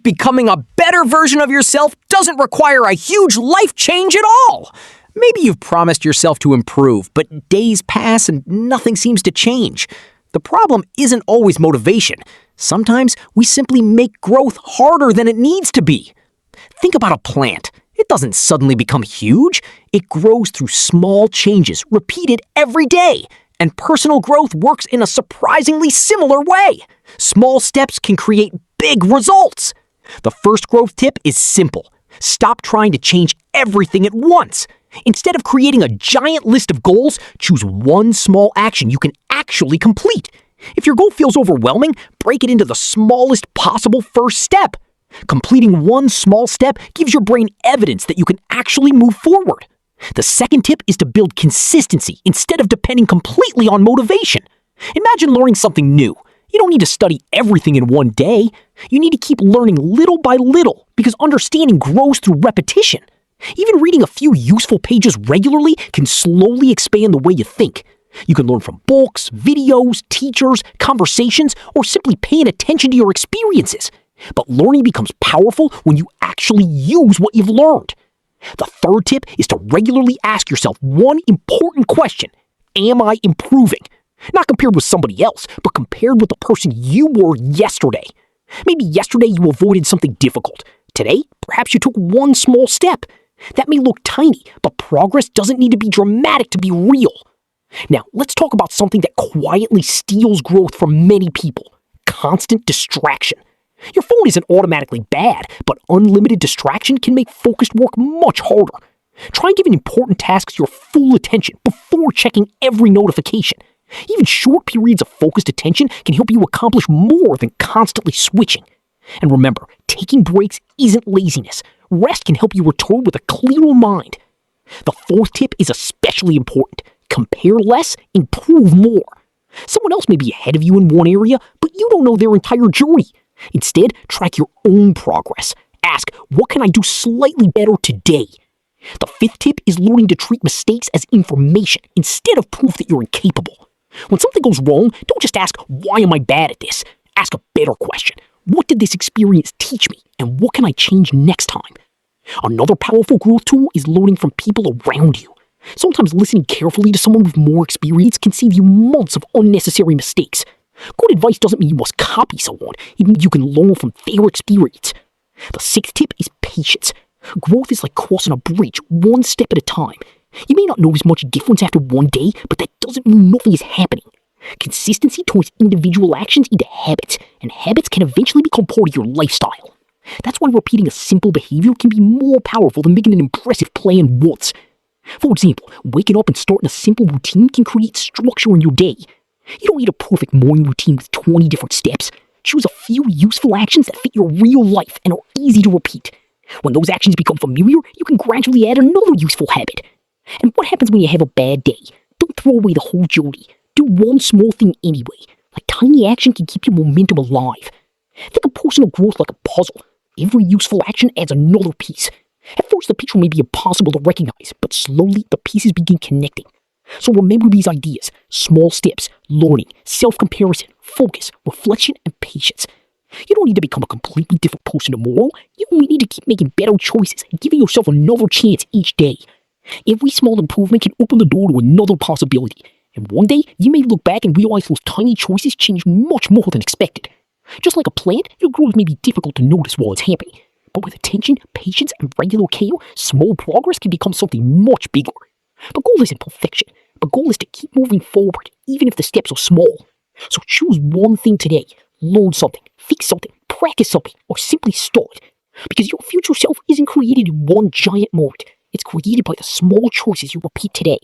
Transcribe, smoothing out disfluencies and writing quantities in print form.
if becoming a better version of yourself doesn't require a huge life change at all? Maybe you've promised yourself to improve, but days pass and nothing seems to change. The problem isn't always motivation. Sometimes we simply make growth harder than it needs to be. Think about a plant. It doesn't suddenly become huge. It grows through small changes, repeated every day. And personal growth works in a surprisingly similar way. Small steps can create big results. The first growth tip is simple. Stop trying to change everything at once. Instead of creating a giant list of goals, choose one small action you can actually complete. If your goal feels overwhelming, break it into the smallest possible first step. Completing one small step gives your brain evidence that you can actually move forward. The second tip is to build consistency instead of depending completely on motivation. Imagine learning something new. You don't need to study everything in one day. You need to keep learning little by little because understanding grows through repetition. Even reading a few useful pages regularly can slowly expand the way you think. You can learn from books, videos, teachers, conversations, or simply paying attention to your experiences. But learning becomes powerful when you actually use what you've learned. The third tip is to regularly ask yourself one important question. Am I improving? Not compared with somebody else, but compared with the person you were yesterday. Maybe yesterday you avoided something difficult. Today, perhaps you took one small step. That may look tiny, but progress doesn't need to be dramatic to be real. Now, let's talk about something that quietly steals growth from many people. Constant distraction. Your phone isn't automatically bad, but unlimited distraction can make focused work much harder. Try giving important tasks your full attention before checking every notification. Even short periods of focused attention can help you accomplish more than constantly switching. And remember, taking breaks isn't laziness. Rest can help you return with a clearer mind. The fourth tip is especially important. Compare less, improve more. Someone else may be ahead of you in one area, but you don't know their entire journey. Instead, track your own progress. Ask, what can I do slightly better today? The fifth tip is learning to treat mistakes as information instead of proof that you're incapable. When something goes wrong, don't just ask, why am I bad at this? Ask a better question. What did this experience teach me, and what can I change next time? Another powerful growth tool is learning from people around you. Sometimes listening carefully to someone with more experience can save you months of unnecessary mistakes. Good advice doesn't mean you must copy someone. It means you can learn from their experience. The sixth tip is patience. Growth is like crossing a bridge, one step at a time. You may not notice much difference after one day, but that doesn't mean nothing is happening. Consistency turns individual actions into habits, and habits can eventually become part of your lifestyle. That's why repeating a simple behavior can be more powerful than making an impressive plan once. For example, waking up and starting a simple routine can create structure in your day. You don't need a perfect morning routine with 20 different steps. Choose a few useful actions that fit your real life and are easy to repeat. When those actions become familiar, you can gradually add another useful habit. And what happens when you have a bad day? Don't throw away the whole journey. Do one small thing anyway. A tiny action can keep your momentum alive. Think of personal growth like a puzzle. Every useful action adds another piece. At first, the picture may be impossible to recognize, but slowly the pieces begin connecting. So remember these ideas: small steps, learning, self-comparison, focus, reflection, and patience. You don't need to become a completely different person tomorrow. You only need to keep making better choices and giving yourself another chance each day. Every small improvement can open the door to another possibility. And one day, you may look back and realize those tiny choices changed much more than expected. Just like a plant, your growth may be difficult to notice while it's happening. But with attention, patience, and regular care, small progress can become something much bigger. The goal isn't perfection. The goal is to keep moving forward, even if the steps are small. So choose one thing today. Learn something, fix something, practice something, or simply start. Because your future self isn't created in one giant moment. It's created by the small choices you repeat today.